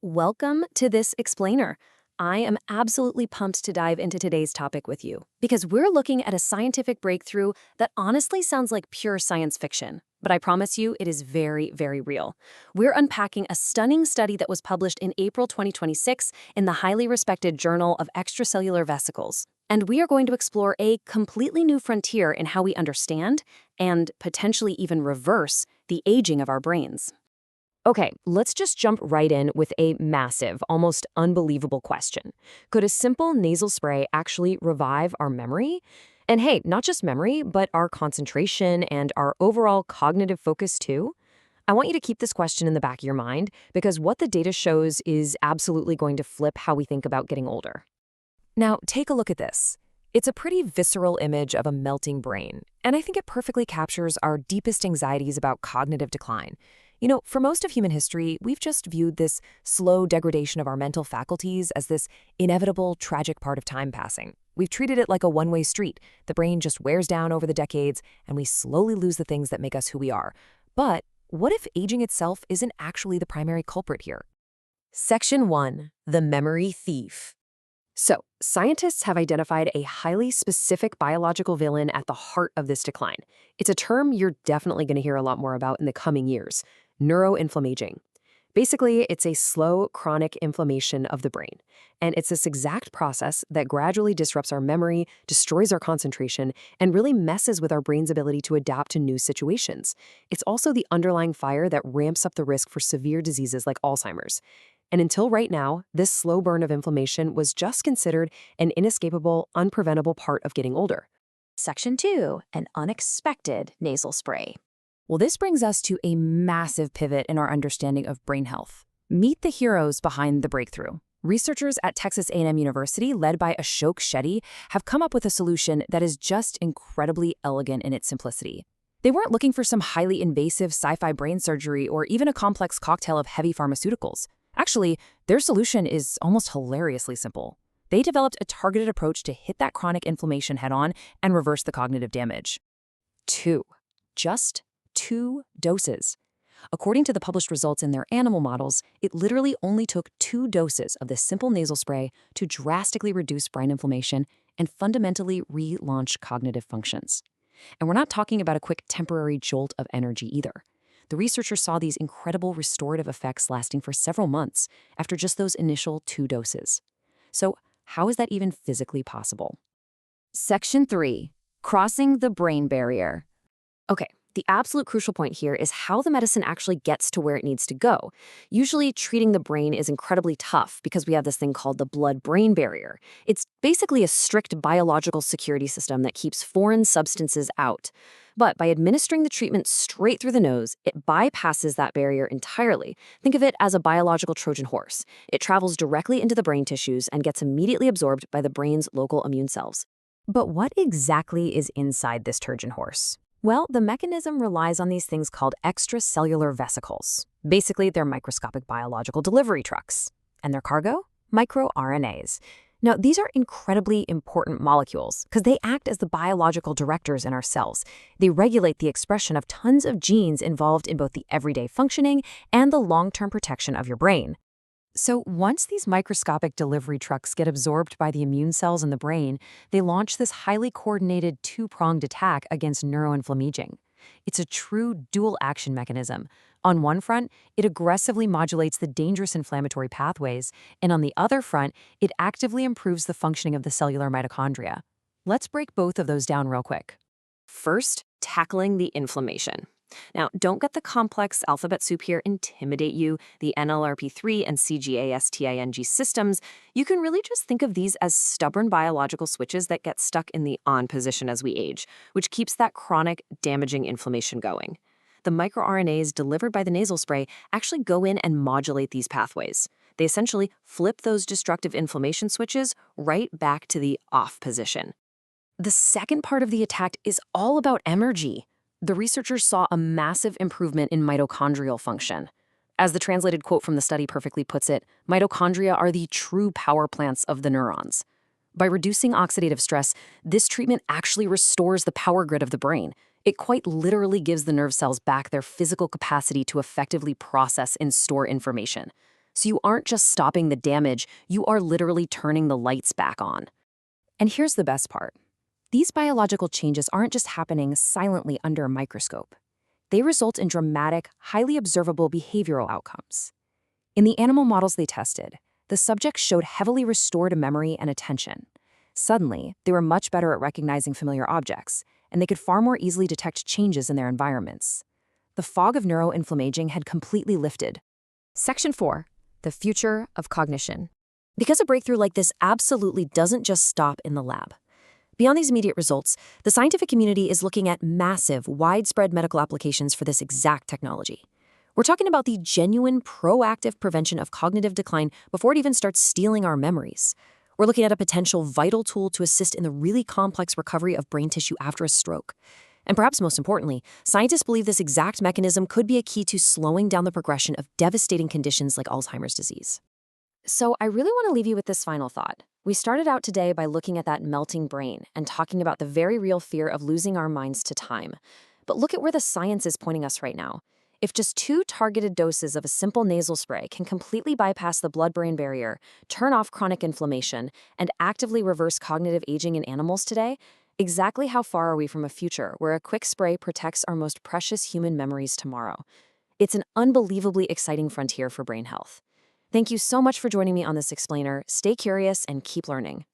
Welcome to this explainer. I am absolutely pumped to dive into today's topic with you because we're looking at a scientific breakthrough that honestly sounds like pure science fiction. But I promise you, it is very, very real. We're unpacking a stunning study that was published in April 2026 in the highly respected Journal of Extracellular Vesicles. And we are going to explore a completely new frontier in how we understand and potentially even reverse the aging of our brains. Okay, let's just jump right in with a massive, almost unbelievable question. Could a simple nasal spray actually revive our memory? And hey, not just memory, but our concentration and our overall cognitive focus too? I want you to keep this question in the back of your mind because what the data shows is absolutely going to flip how we think about getting older. Now, take a look at this. It's a pretty visceral image of a melting brain, and I think it perfectly captures our deepest anxieties about cognitive decline. For most of human history, we've just viewed this slow degradation of our mental faculties as this inevitable, tragic part of time passing. We've treated it like a one-way street. The brain just wears down over the decades, and we slowly lose the things that make us who we are. But what if aging itself isn't actually the primary culprit here? Section 1. The Memory Thief. So, scientists have identified a highly specific biological villain at the heart of this decline. It's a term you're definitely going to hear a lot more about in the coming years. Neuroinflammaging. Basically, it's a slow, chronic inflammation of the brain. And it's this exact process that gradually disrupts our memory, destroys our concentration, and really messes with our brain's ability to adapt to new situations. It's also the underlying fire that ramps up the risk for severe diseases like Alzheimer's. And until right now, this slow burn of inflammation was just considered an inescapable, unpreventable part of getting older. Section 2. An unexpected nasal spray. Well, this brings us to a massive pivot in our understanding of brain health. Meet the heroes behind the breakthrough. Researchers at Texas A&M University, led by Ashok Shetty, have come up with a solution that is just incredibly elegant in its simplicity. They weren't looking for some highly invasive sci-fi brain surgery or even a complex cocktail of heavy pharmaceuticals. Actually, their solution is almost hilariously simple. They developed a targeted approach to hit that chronic inflammation head-on and reverse the cognitive damage. Just 2 doses. According to the published results in their animal models, it literally only took 2 doses of this simple nasal spray to drastically reduce brain inflammation and fundamentally relaunch cognitive functions. And we're not talking about a quick temporary jolt of energy either. The researchers saw these incredible restorative effects lasting for several months after just those initial 2 doses. So, how is that even physically possible? Section 3. Crossing the brain barrier. Okay. The absolute crucial point here is how the medicine actually gets to where it needs to go. Usually, treating the brain is incredibly tough because we have this thing called the blood-brain barrier. It's basically a strict biological security system that keeps foreign substances out. But by administering the treatment straight through the nose, it bypasses that barrier entirely. Think of it as a biological Trojan horse. It travels directly into the brain tissues and gets immediately absorbed by the brain's local immune cells. But what exactly is inside this Trojan horse? Well, the mechanism relies on these things called extracellular vesicles. Basically, they're microscopic biological delivery trucks. And their cargo? MicroRNAs. Now, these are incredibly important molecules because they act as the biological directors in our cells. They regulate the expression of tons of genes involved in both the everyday functioning and the long-term protection of your brain. So once these microscopic delivery trucks get absorbed by the immune cells in the brain, they launch this highly coordinated 2-pronged attack against neuroinflammaging. It's a true dual-action mechanism. On one front, it aggressively modulates the dangerous inflammatory pathways, and on the other front, it actively improves the functioning of the cellular mitochondria. Let's break both of those down real quick. First, tackling the inflammation. Now, don't get the complex alphabet soup here intimidate you, the NLRP3 and cGAS-STING systems. You can really just think of these as stubborn biological switches that get stuck in the on position as we age, which keeps that chronic, damaging inflammation going. The microRNAs delivered by the nasal spray actually go in and modulate these pathways. They essentially flip those destructive inflammation switches right back to the off position. The second part of the attack is all about energy. The researchers saw a massive improvement in mitochondrial function. As the translated quote from the study perfectly puts it, mitochondria are the true power plants of the neurons. By reducing oxidative stress, this treatment actually restores the power grid of the brain. It quite literally gives the nerve cells back their physical capacity to effectively process and store information. So you aren't just stopping the damage, you are literally turning the lights back on. And here's the best part. These biological changes aren't just happening silently under a microscope. They result in dramatic, highly observable behavioral outcomes. In the animal models they tested, the subjects showed heavily restored memory and attention. Suddenly, they were much better at recognizing familiar objects, and they could far more easily detect changes in their environments. The fog of neuroinflammaging had completely lifted. Section 4. The future of cognition. Because a breakthrough like this absolutely doesn't just stop in the lab. Beyond these immediate results, the scientific community is looking at massive, widespread medical applications for this exact technology. We're talking about the genuine, proactive prevention of cognitive decline before it even starts stealing our memories. We're looking at a potential vital tool to assist in the really complex recovery of brain tissue after a stroke. And perhaps most importantly, scientists believe this exact mechanism could be a key to slowing down the progression of devastating conditions like Alzheimer's disease. So I really want to leave you with this final thought. We started out today by looking at that melting brain and talking about the very real fear of losing our minds to time. But look at where the science is pointing us right now. If just 2 targeted doses of a simple nasal spray can completely bypass the blood-brain barrier, turn off chronic inflammation, and actively reverse cognitive aging in animals today, exactly how far are we from a future where a quick spray protects our most precious human memories tomorrow? It's an unbelievably exciting frontier for brain health. Thank you so much for joining me on this explainer. Stay curious and keep learning.